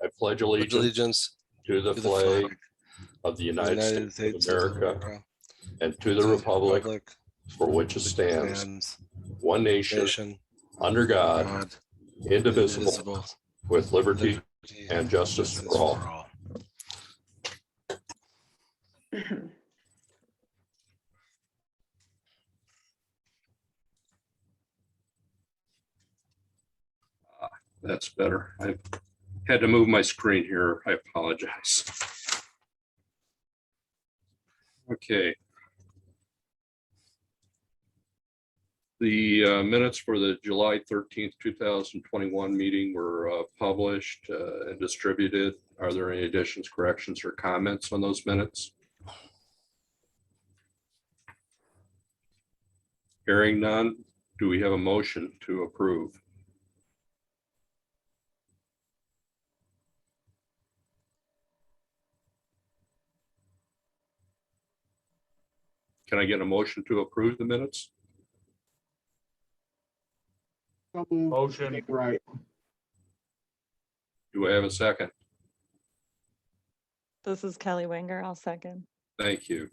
I pledge Pledge allegiance allegiance to the to the flag flag of the of the United States of America and to the republic for which it stands, one nation, under God, indivisible, with liberty and justice for all. That's better. I had to move my screen here. I apologize. Okay. The minutes for the July 13th, 2021 meeting were published and distributed. Are there any additions, corrections, or comments on those minutes? Hearing none, do we have a motion to approve? Can I get a motion to approve the minutes? Motion. Right. Do I have a second? This is Kelly Wenger. I'll second. Thank you.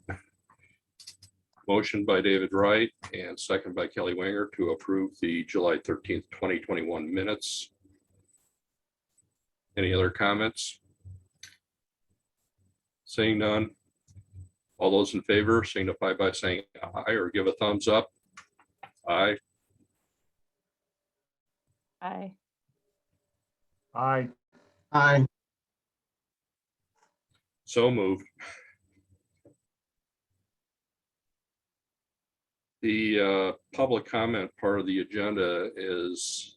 Motion by David Wright and second by Kelly Wenger to approve the July 13th, 2021 minutes. Any other comments? Seeing none. All those in favor signify by saying aye or give a thumbs up. Aye. Aye. Aye. Aye. So moved. The public comment part of the agenda is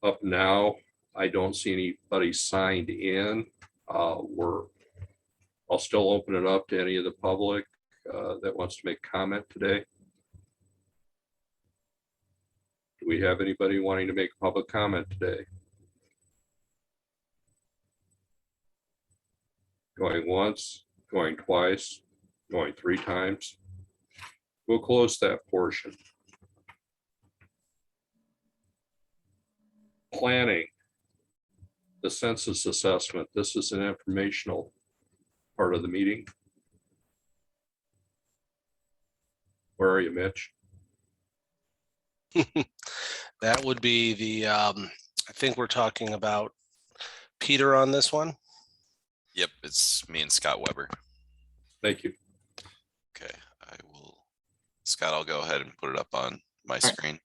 up now. I don't see anybody signed in. I'll still open it up to any of the public that wants to make comment today. Do we have anybody wanting to make a public comment today? Going once, going twice, going three times. We'll close that portion. Planning, the census assessment. This is an informational part of the meeting. Where are you, Mitch? That would be the, I think we're talking about Peter on this one. Yep, it's me and Scott Weber. Thank you. Okay, I will, Scott, I'll go ahead and put it up on my screen.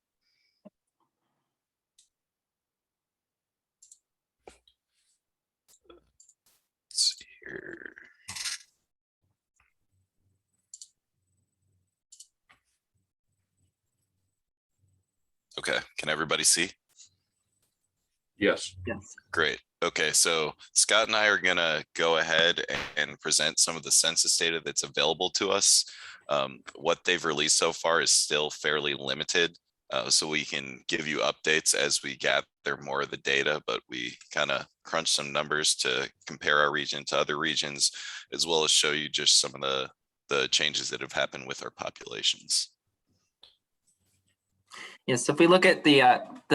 Let's see here. Okay, can everybody see? Yes. Yes. Great. Okay, so Scott and I are gonna go ahead and present some of the census data that's available to us. What they've released so far is still fairly limited, so we can give you updates as we gather more of the data, but we kind of crunch some numbers to compare our region to other regions, as well as show you just some of the changes that have happened with our populations. Yes, so if we look at the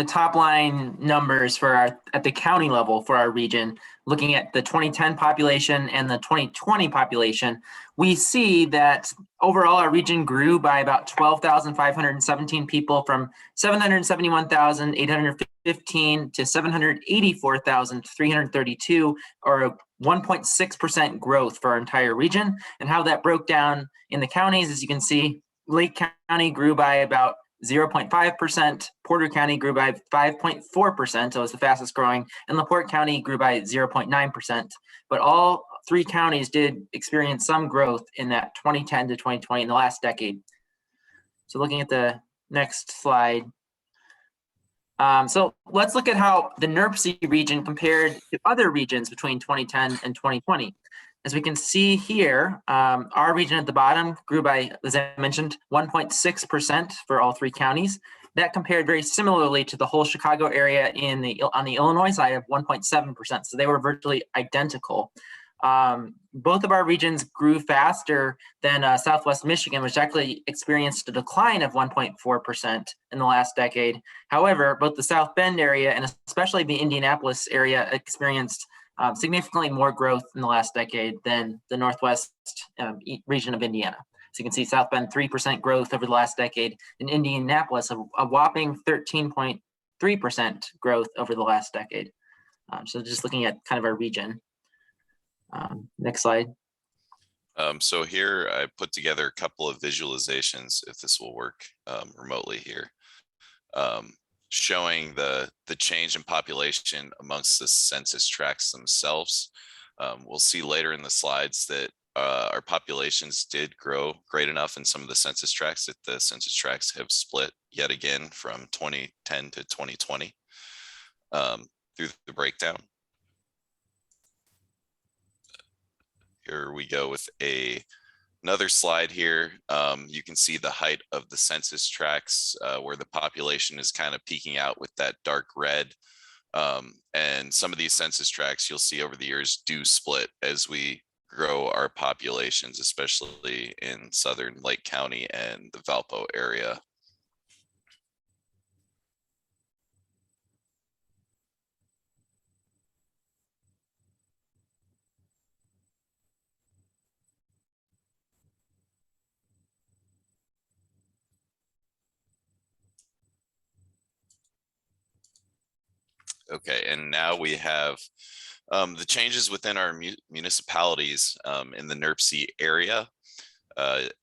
top line numbers for at the county level for our region, looking at the 2010 population and the 2020 population, we see that overall our region grew by about 12,517 people from 771,815 to 784,332, or a 1.6% growth for our entire region. And how that broke down in the counties, as you can see, Lake County grew by about 0.5%, Porter County grew by 5.4%, so it was the fastest growing, and LaPorte County grew by 0.9%. But all three counties did experience some growth in that 2010 to 2020 in the last decade. So looking at the next slide. So let's look at how the NERC region compared to other regions between 2010 and 2020. As we can see here, our region at the bottom grew by, as I mentioned, 1.6% for all three counties. That compared very similarly to the whole Chicago area on the Illinois side of 1.7%. So they were virtually identical. Both of our regions grew faster than Southwest Michigan, which actually experienced a decline of 1.4% in the last decade. However, both the South Bend area and especially the Indianapolis area experienced significantly more growth in the last decade than the Northwest region of Indiana. So you can see South Bend 3% growth over the last decade, and Indianapolis a whopping 13.3% growth over the last decade. So just looking at kind of our region. Next slide. So here I put together a couple of visualizations, if this will work remotely here, showing the change in population amongst the census tracts themselves. We'll see later in the slides that our populations did grow great enough in some of the census tracts that the census tracts have split yet again from 2010 to 2020 through the breakdown. Here we go with another slide here. You can see the height of the census tracts where the population is kind of peaking out with that dark red. And some of these census tracts you'll see over the years do split as we grow our populations, especially in southern Lake County and the Valpo area. Okay, and now we have the changes within our municipalities in the NERC area.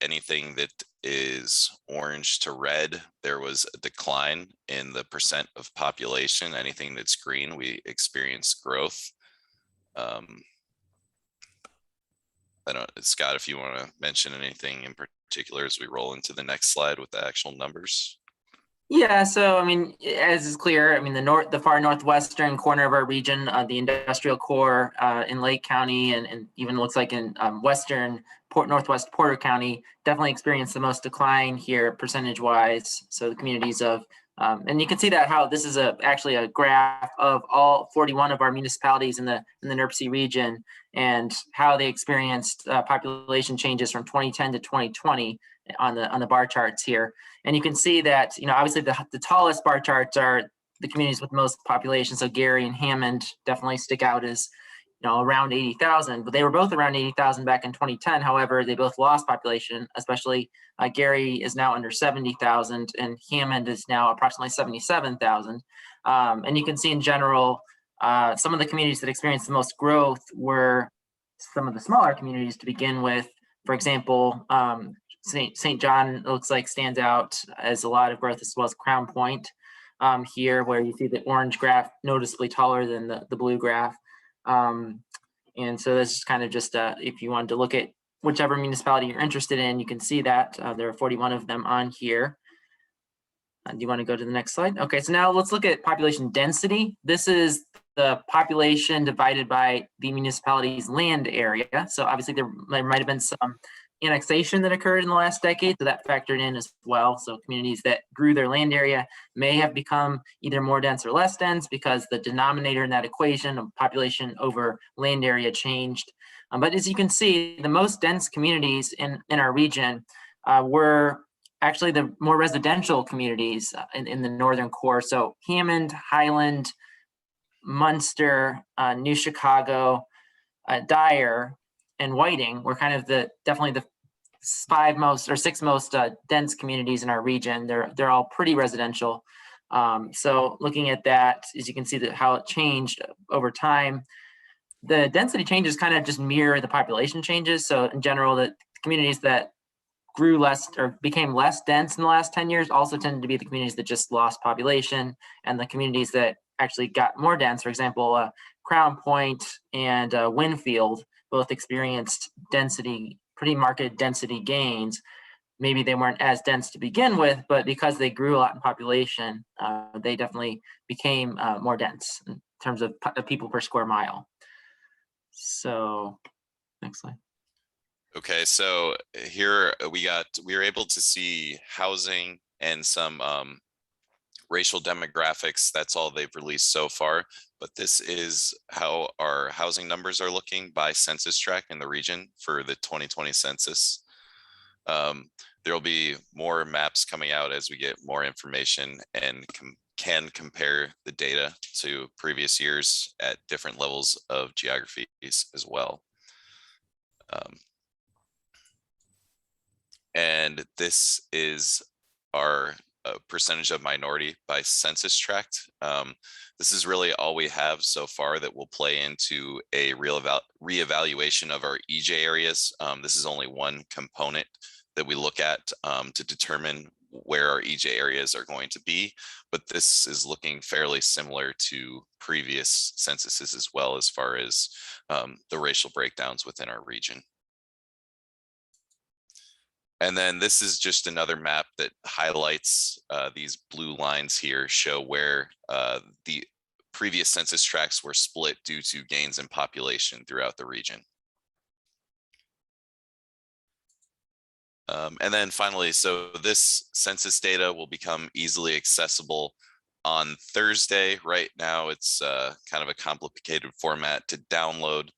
Anything that is orange to red, there was a decline in the percent of population. Anything that's green, we experienced growth. I don't, Scott, if you want to mention anything in particular as we roll into the next slide with the actual numbers. Yeah, so I mean, as is clear, I mean, the far northwestern corner of our region, the industrial core in Lake County, and even looks like in northwest Porter County, definitely experienced the most decline here percentage-wise. So the communities of, and you can see that how this is actually a graph of all 41 of our municipalities in the NERC region and how they experienced population changes from 2010 to 2020 on the bar charts here. And you can see that, you know, obviously the tallest bar charts are the communities with most population. So Gary and Hammond definitely stick out as, you know, around 80,000, but they were both around 80,000 back in 2010. However, they both lost population, especially Gary is now under 70,000 and Hammond is now approximately 77,000. And you can see in general, some of the communities that experienced the most growth were some of the smaller communities to begin with. For example, St. John looks like stands out as a lot of growth, as well as Crown Point here, where you see the orange graph noticeably taller than the blue graph. And so this is kind of just if you wanted to look at whichever municipality you're interested in, you can see that there are 41 of them on here. Do you want to go to the next slide? Okay, so now let's look at population density. This is the population divided by the municipality's land area. So obviously there might have been some annexation that occurred in the last decade, so that factored in as well. So communities that grew their land area may have become either more dense or less dense because the denominator in that equation of population over land area changed. But as you can see, the most dense communities in our region were actually the more residential communities in the northern core. So Hammond, Highland, Munster, New Chicago, Dyer, and Whiting were kind of definitely the six most dense communities in our region. They're all pretty residential. So looking at that, as you can see that how it changed over time, the density changes kind of just mirror the population changes. So in general, the communities that grew less or became less dense in the last 10 years also tended to be the communities that just lost population, and the communities that actually got more dense, for example, Crown Point and Winfield, both experienced pretty marked density gains. Maybe they weren't as dense to begin with, but because they grew a lot in population, they definitely became more dense in terms of people per square mile. So next slide. Okay, so here we were able to see housing and some racial demographics, that's all they've released so far. But this is how our housing numbers are looking by census tract in the region for the 2020 census. There will be more maps coming out as we get more information and can compare the data to previous years at different levels of geographies as well. And this is our percentage of minority by census tract. This is really all we have so far that will play into a real reevaluation of our EJ areas. This is only one component that we look at to determine where our EJ areas are going to be, but this is looking fairly similar to previous censuses as well, as far as the racial breakdowns within our region. And then this is just another map that highlights these blue lines here show where the previous census tracts were split due to gains in population throughout the region. And then finally, so this census data will become easily accessible on Thursday. Right now, it's kind of a complicated format to download.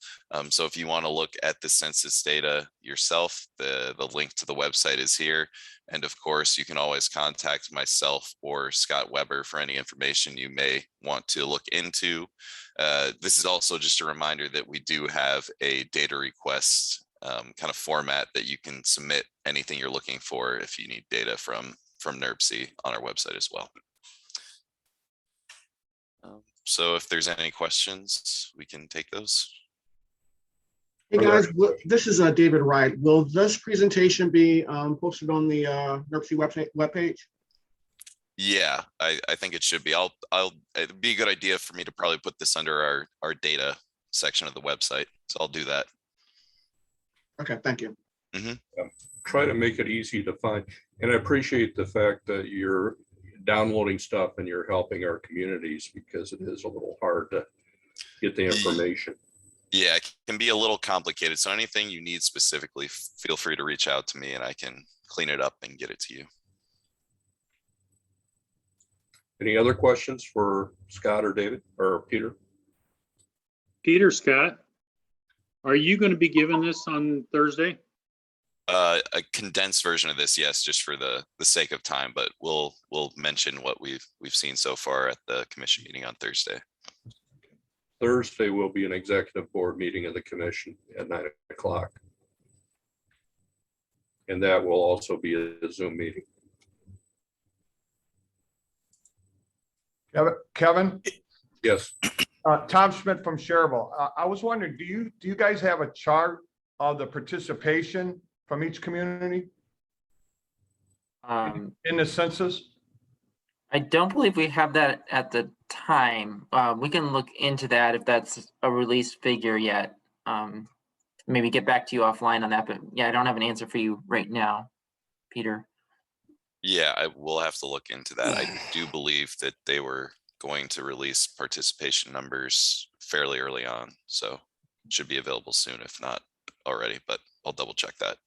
So if you want to look at the census data yourself, the link to the website is here. And of course, you can always contact myself or Scott Weber for any information you may want to look into. This is also just a reminder that we do have a data request kind of format that you can submit anything you're looking for if you need data from NERC on our website as well. So if there's any questions, we can take those. Hey guys, this is David Wright. Will this presentation be posted on the NERC webpage? Yeah, I think it should be. It'd be a good idea for me to probably put this under our data section of the website. So I'll do that. Okay, thank you. Try to make it easy to find. And I appreciate the fact that you're downloading stuff and you're helping our communities, because it is a little hard to get the information. Yeah, it can be a little complicated. So anything you need specifically, feel free to reach out to me and I can clean it up and get it to you. Any other questions for Scott or David or Peter? Peter, Scott, are you going to be giving this on Thursday? A condensed version of this, yes, just for the sake of time, but we'll mention what we've seen so far at the commission meeting on Thursday. Thursday will be an executive board meeting of the commission at 9 o'clock. And that will also be a Zoom meeting. Kevin? Yes. Tom Schmidt from Cherville. I was wondering, do you guys have a chart of the participation from each community in the census? I don't believe we have that at the time. We can look into that if that's a release figure yet. Maybe get back to you offline on that, but yeah, I don't have an answer for you right now, Peter. Yeah, I will have to look into that. I do believe that they were going to release participation numbers fairly early on, so it should be available soon, if not already, but I'll double check that.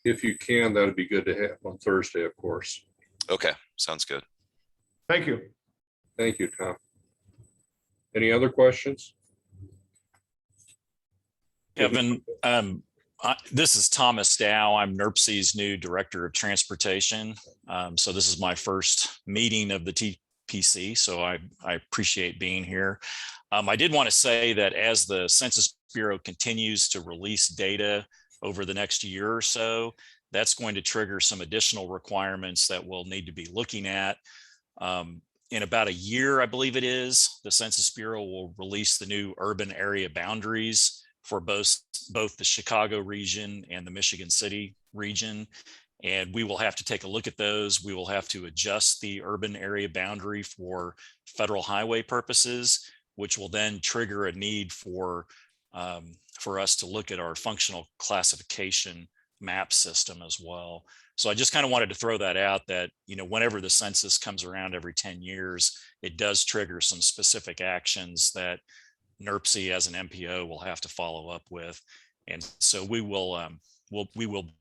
If you can, that'd be good to have on Thursday, of course. Okay, sounds good. Thank you. Thank you, Tom. Any other questions? Kevin, this is Thomas Dow. I'm NERC's new Director of Transportation. So this is my first meeting of the TPC, so I appreciate being here. I did want to say that as the Census Bureau continues to release data over the next year or so, that's going to trigger some additional requirements that we'll need to be looking at. In about a year, I believe it is, the Census Bureau will release the new urban area boundaries for both the Chicago region and the Michigan City region. And we will have to take a look at those. We will have to adjust the urban area boundary for federal highway purposes, which will then trigger a need for us to look at our functional classification map system as well. So I just kind of wanted to throw that out that, you know, whenever the census comes around every 10 years, it does trigger some specific actions that NERC as an MPO will have to follow up with. And so we will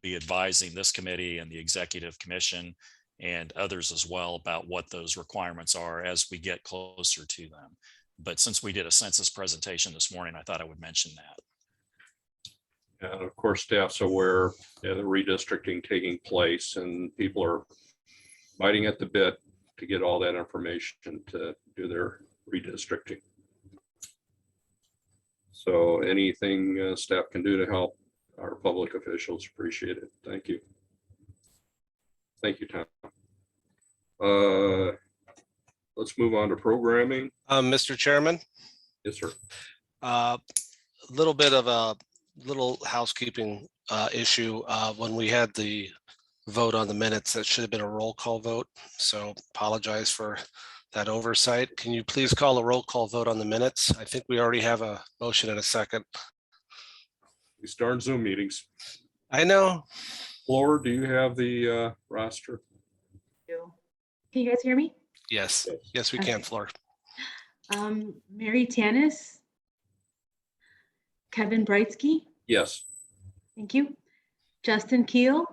be advising this committee and the executive commission and others as well about what those requirements are as we get closer to them. But since we did a census presentation this morning, I thought I would mention that. And of course, staff's aware the redistricting taking place and people are biting at the bit to get all that information to do their redistricting. So anything staff can do to help our public officials, appreciate it. Thank you. Thank you, Tom. Let's move on to programming. Mr. Chairman, Yes, sir. a little bit of a little housekeeping issue. When we had the vote on the minutes, that should have been a roll call vote. So apologize for that oversight. Can you please call a roll call vote on the minutes? I think we already have a motion and a second. We start Zoom meetings. I know. Laura, do you have the roster? Can you guys hear me? Yes. Yes, we can, Okay. Flor. Mary Tanis, Kevin Brightsky, Yes. thank you. Justin Keel,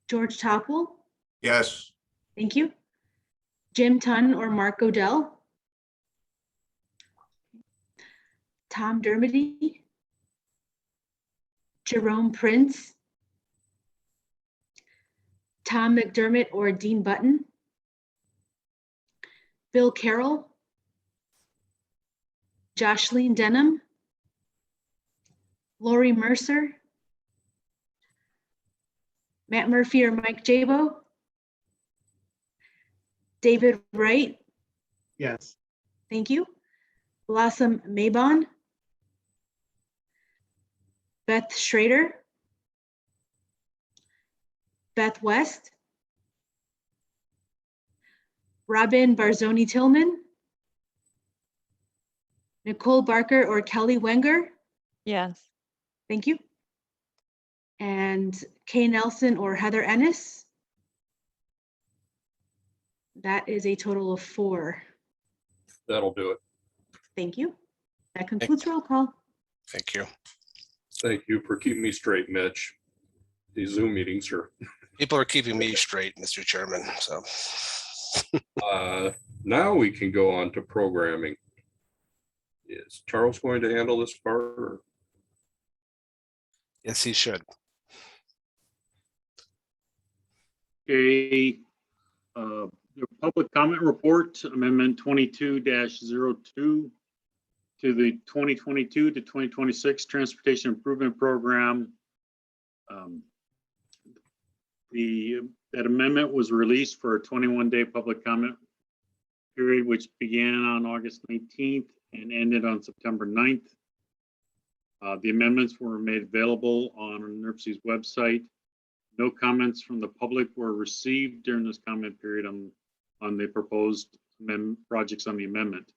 George Topple, Yes. thank you. Jim Tunn or Mark Odell, Tom Dermody, Jerome Prince, Tom McDermott or Dean Button, Bill Carroll, Jocelyn Denham, Lori Mercer, Matt Murphy or Mike Jabo, David Wright, Yes. thank you. Blossom Mabon, Beth Schrader, Beth West, Robin Barzoni Tillman, Nicole Barker or Kelly Wenger, Yes. thank you. And Kay Nelson or Heather Ennis. That is a total of 4. That'll do it. Thank you. That concludes roll call. Thank you. Thank you for keeping me straight, Mitch. These Zoom meetings are, People are keeping me straight, Mr. Chairman, so. now we can go on to programming. Is Charles going to handle this part? Or? Yes, he should. Okay, the public comment report, amendment 22-02 to the 2022 to 2026 Transportation Improvement Program. That amendment was released for a 21-day public comment period, which began on August 19th and ended on September 9th. The amendments were made available on NERC's website. No comments from the public were received during this comment period on the proposed projects on the amendment.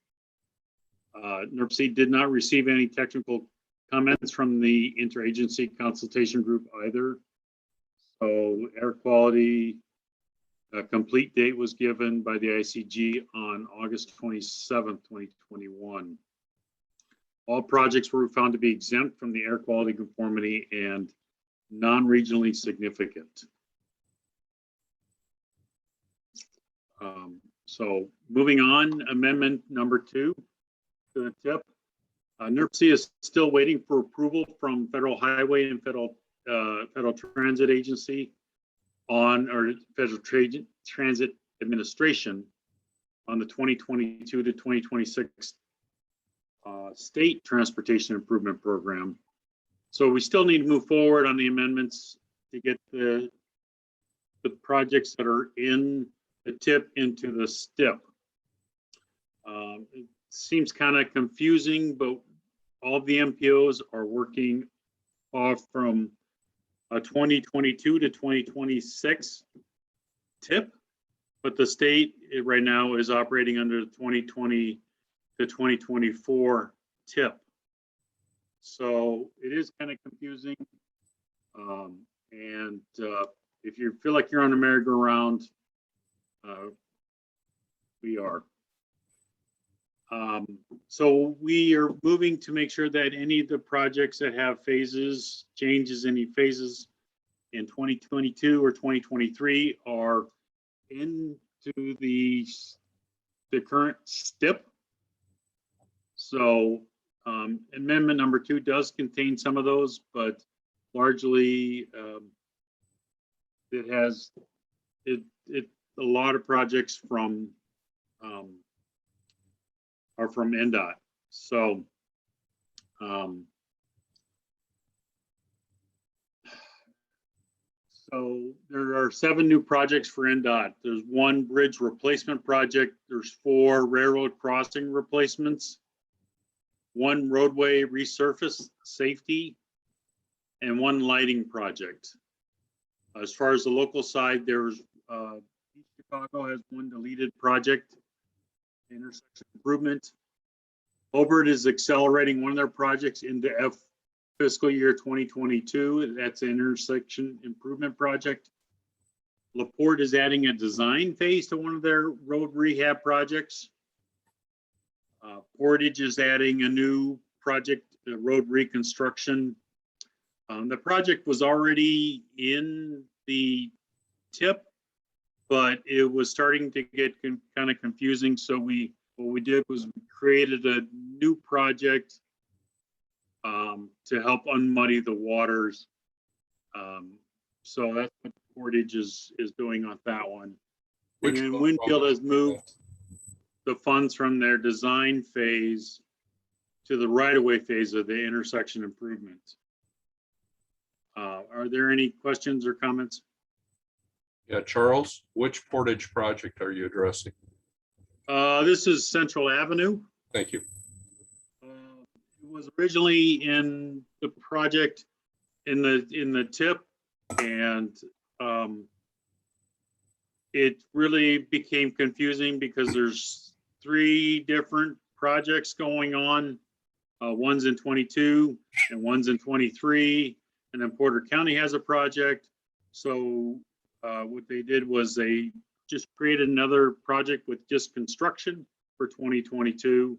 NERC did not receive any technical comments from the interagency consultation group either. So air quality complete date was given by the ICG on August 27th, 2021. All projects were found to be exempt from the air quality conformity and non-regionally significant. So moving on, amendment number 2 to the tip. NERC is still waiting for approval from Federal Highway and Federal Transit Agency or Federal Transit Administration on the 2022 to 2026 State Transportation Improvement Program. So we still need to move forward on the amendments to get the projects that are in the tip into the STIP. It seems kind of confusing, but all of the MPOs are working off from a 2022 to 2026 tip, but the state right now is operating under the 2020 to 2024 tip. So it is kind of confusing. If you feel like you're on a merry-go-round, we are. So we are moving to make sure that any of the projects that have phases, changes any phases in 2022 or 2023 are into the current STIP. So amendment number 2 does contain some of those, but largely it has a lot of projects from are from NDOT. So so there are 7 new projects for NDOT. There's 1 bridge replacement project. There's 4 railroad crossing replacements, 1 roadway resurface safety, and 1 lighting project. As far as the local side, there's East Chicago has 1 deleted project, intersection improvement. Hobart is accelerating one of their projects into fiscal year 2022. That's an intersection improvement project. LaPorte is adding a design phase to one of their road rehab projects. Portage is adding a new project, road reconstruction. The project was already in the TIP, but it was starting to get kind of confusing. So what we did was we created a new project to help unmuddy the waters. So that's what Portage is doing on that one. And then Winfield has moved the funds from their design phase to the right-of-way phase of the intersection improvement. Are there any questions or comments? Yeah, Charles, which Portage project are you addressing? This is Central Avenue. Thank you. It was originally in the project in the TIP, and it really became confusing because there's 3 different projects going on. One's in 22 and one's in 23, and then Porter County has a project. So what they did was they just created another project with just construction for 2022,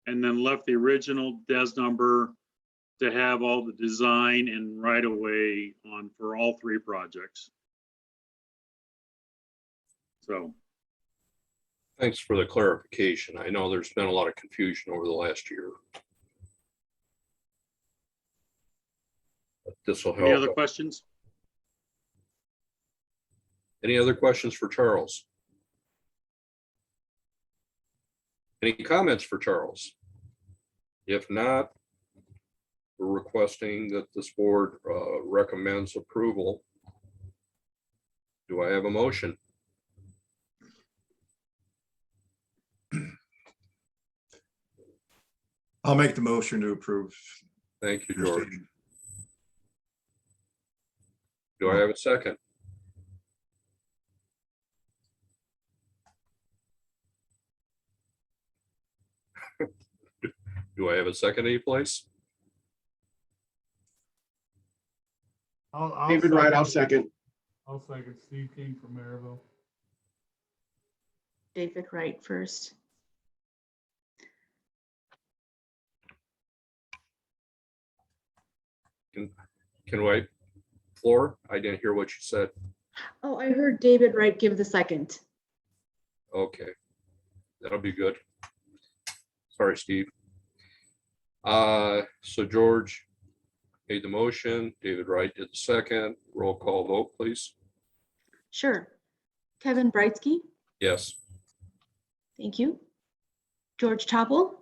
and then left the original DES number to have all the design and right of way on for all 3 projects. So. Thanks for the clarification. I know there's been a lot of confusion over the last year. But this will help. Any other questions? Any other questions for Charles? Any comments for Charles? If not, we're requesting that this board recommends approval. Do I have a motion? I'll make the motion to approve. Thank you, George. Do I have a second? Do I have a second any place? David Wright, I'll second. I'll second. Steve King from Maryville. David Wright first. Can I, Floor? I didn't hear what you said. Oh, I heard David Wright give the second. Okay, that'll be good. Sorry, Steve. So George made the motion, David Wright did the second. Roll call vote, please. Sure. Kevin Brightsky. Yes. Thank you. George Topple.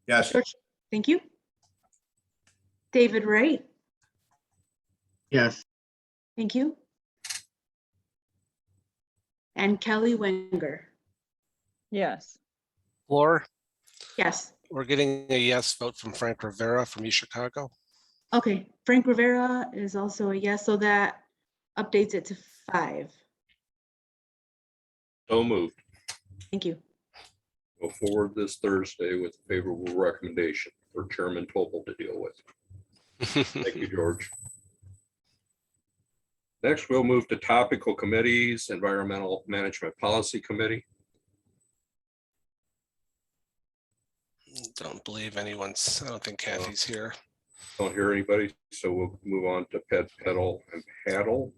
Yes. George, thank you. David Wright. Yes. Thank you. And Kelly Wenger. Yes. Floor, Yes. we're getting a yes vote from Frank Rivera from East Chicago. Okay. Frank Rivera is also a yes, so that updates it to 5. So moved. Thank you. Go forward this Thursday with a favorable recommendation for Chairman Topol to deal with. Thank you, George. Next, we'll move to topical committees, Environmental Management Policy Committee. Don't believe anyone's, I don't think Kathy's here. Don't hear anybody, so we'll move on to Pedal and Paddle.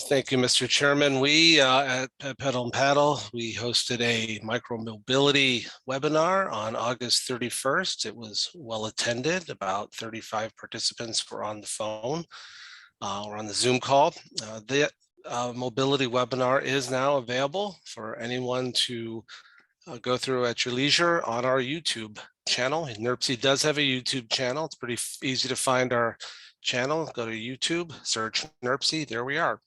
Thank you, Mr. Chairman. We at Pedal and Paddle, we hosted a micromobility webinar on August 31st. It was well attended. About 35 participants were on the phone or on the Zoom call. The mobility webinar is now available for anyone to go through at your leisure on our YouTube channel. NERC does have a YouTube channel. It's pretty easy to find our channel. Go to YouTube, search NERC, there we are.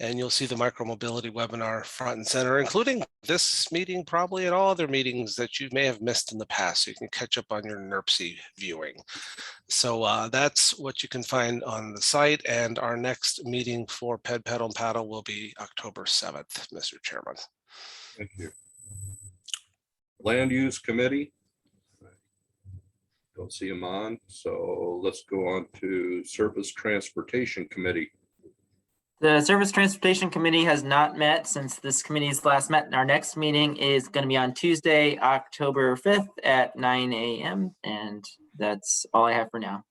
And you'll see the micromobility webinar front and center, including this meeting, probably, and all other meetings that you may have missed in the past. So you can catch up on your NERC viewing. So that's what you can find on the site. And our next meeting for Pedal and Paddle will be October 7th, Mr. Chairman. Thank you. Land Use Committee. Don't see them on, so let's go on to Surface Transportation Committee. The Surface Transportation Committee has not met since this committee's last met. And our next meeting is going to be on Tuesday, October 5th at 9 a.m. And that's all I have for now.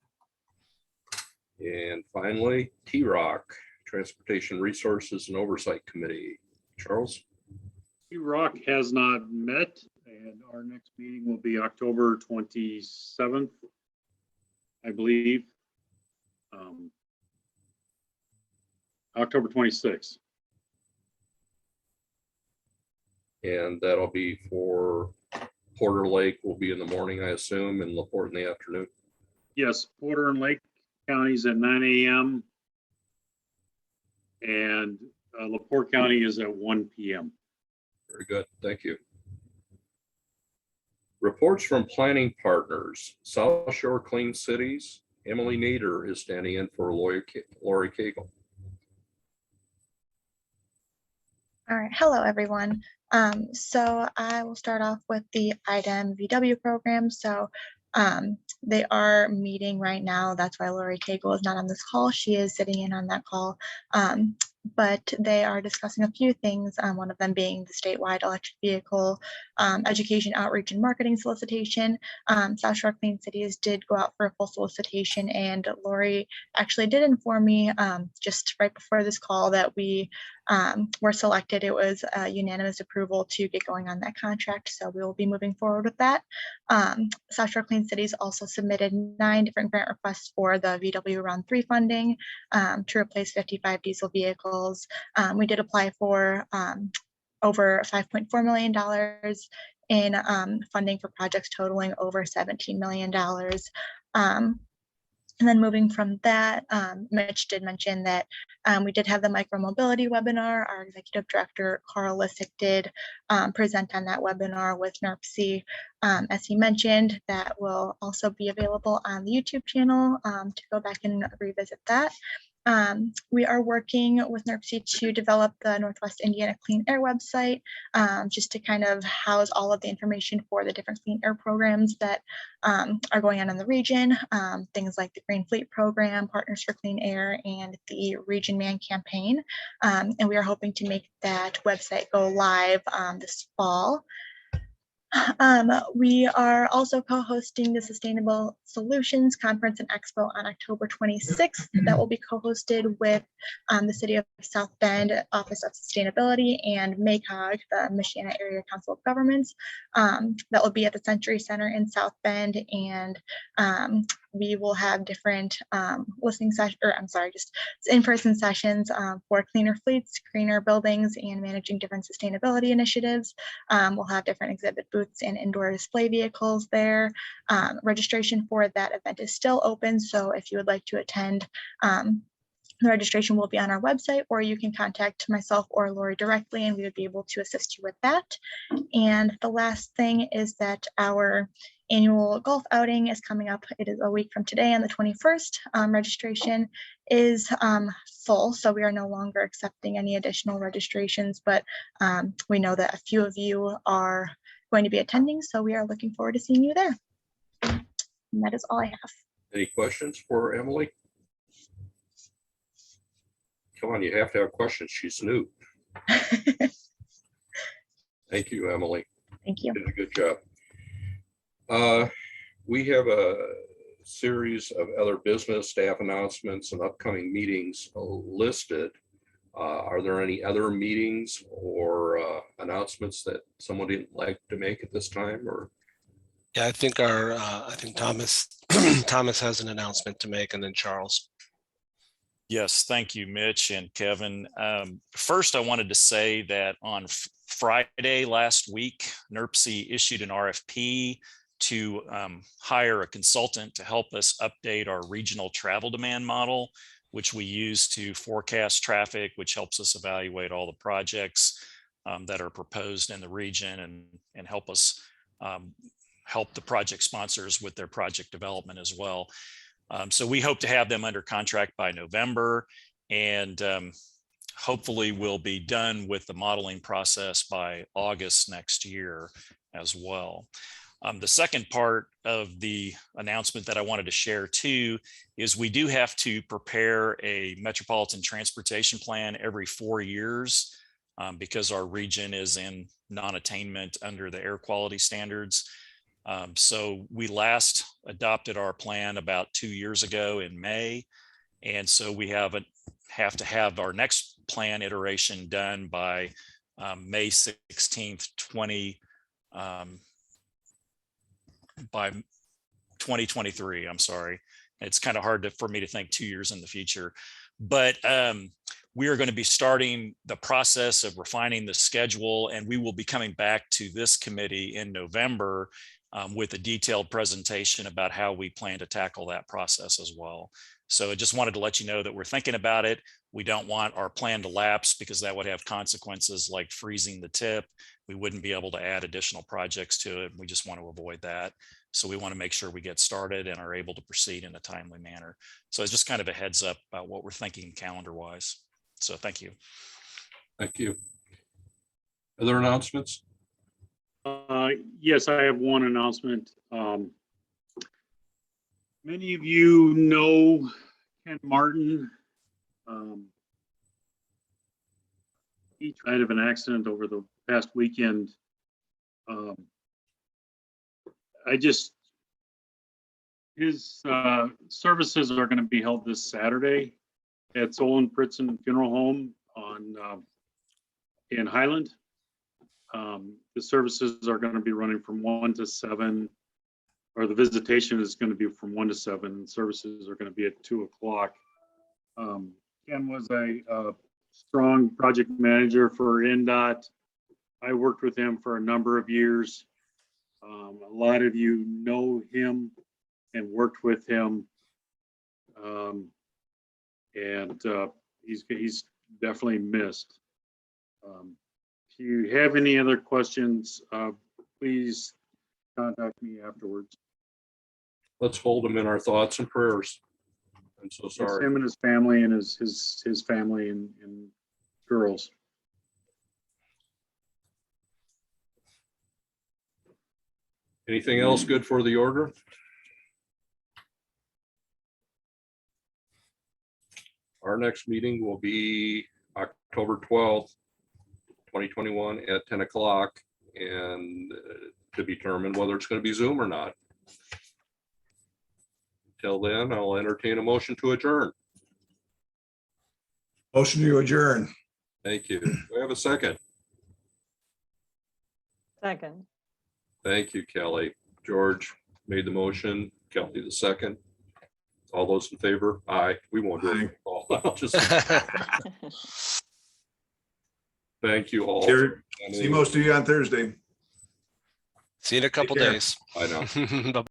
And finally, TROC, Transportation Resources and Oversight Committee. Charles? TROC has not met, and our next meeting will be October 27th, I believe. October 26th. And that'll be for Porter Lake will be in the morning, I assume, and LaPorte in the afternoon. Yes, Porter and Lake counties at 9 a.m. and LaPorte County is at 1 p.m. Very good, thank you. Reports from planning partners. South Shore Clean Cities. Emily Nader is standing in for Lori Cagle. All right, hello everyone. So I will start off with the IDEM VW program. So they are meeting right now. That's why Lori Cagle is not on this call. She is sitting in on that call. But they are discussing a few things, one of them being the statewide electric vehicle education, outreach, and marketing solicitation. South Shore Clean Cities did go out for a full solicitation, and Lori actually did inform me just right before this call that we were selected. It was a unanimous approval to get going on that contract, so we will be moving forward with that. South Shore Clean Cities also submitted 9 different grant requests for the VW Round 3 funding to replace 55 diesel vehicles. We did apply for over $5.4 million in funding for projects totaling over $17 million. And then moving from that, Mitch did mention that we did have the micromobility webinar. Our executive director, Carl Lissick, did present on that webinar with NERC. As he mentioned, that will also be available on the YouTube channel to go back and revisit that. We are working with NERC to develop the Northwest Indiana Clean Air website, just to kind of house all of the information for the different clean air programs that are going on in the region, things like the Green Fleet program, Partners for Clean Air, and the Region Man campaign. And we are hoping to make that website go live this fall. We are also co-hosting the Sustainable Solutions Conference and Expo on October 26th. That will be co-hosted with the City of South Bend Office of Sustainability and MACOG, the Michiana Area Council of Governments. That will be at the Century Center in South Bend, and we will have different listening sessions, or I'm sorry, just in-person sessions for cleaner fleets, greener buildings, and managing different sustainability initiatives. We'll have different exhibit booths and indoor display vehicles there. Registration for that event is still open, so if you would like to attend, the registration will be on our website, or you can contact myself or Lori directly, and we would be able to assist you with that. And the last thing is that our annual golf outing is coming up. It is a week from today on the 21st. Registration is full, so we are no longer accepting any additional registrations, but we know that a few of you are going to be attending, so we are looking forward to seeing you there. And that is all I have. Any questions for Emily? Come on, you have to have questions. She's new. Thank you, Emily. Thank you. You did a good job. We have a series of other business, staff announcements, and upcoming meetings listed. Are there any other meetings or announcements that someone would like to make at this time, or? Yeah, I think Thomas, Thomas has an announcement to make, and then Charles. Yes, thank you, Mitch and Kevin. First, I wanted to say that on Friday last week, NERC issued an RFP to hire a consultant to help us update our regional travel demand model, which we use to forecast traffic, which helps us evaluate all the projects that are proposed in the region and help us help the project sponsors with their project development as well. So we hope to have them under contract by November, and hopefully we'll be done with the modeling process by August next year as well. The second part of the announcement that I wanted to share too is we do have to prepare a metropolitan transportation plan every 4 years because our region is in non-attainment under the air quality standards. So we last adopted our plan about 2 years ago in May. And so we have to have our next plan iteration done by May 16th, 2023. I'm sorry. It's kind of hard for me to think 2 years in the future, but we are going to be starting the process of refining the schedule, and we will be coming back to this committee in November with a detailed presentation about how we plan to tackle that process as well. So I just wanted to let you know that we're thinking about it. We don't want our plan to lapse because that would have consequences like freezing the tip. We wouldn't be able to add additional projects to it. We just want to avoid that. So we want to make sure we get started and are able to proceed in a timely manner. So it's just kind of a heads up about what we're thinking calendar wise. So thank you. Thank you. Other announcements? Yes, I have one announcement. Many of you know Ken Martin. He died of an accident over the past weekend. His services are going to be held this Saturday at Solon Pritzen Funeral Home in Highland. The services are going to be running from 1 to 7, or the visitation is going to be from 1 to 7. And services are going to be at 2 o'clock. Ken was a strong project manager for NDOT. I worked with him for a number of years. A lot of you know him and worked with him. He's definitely missed. If you have any other questions, please contact me afterwards. Let's hold him in our thoughts and prayers. I'm so sorry. It's him and his family and his family and girls. Anything else good for the order? Our next meeting will be October 12th, 2021 at 10 o'clock, and to determine whether it's going to be Zoom or not. Until then, I'll entertain a motion to adjourn. Motion to adjourn. Thank you. Do we have a second? Second. Thank you, Kelly. George made the motion, Kelly the second. All those in favor? Aye. We won't do it. I'll just thank you all. See most of you on Thursday. See you in a couple Take care. days. I know. Bye.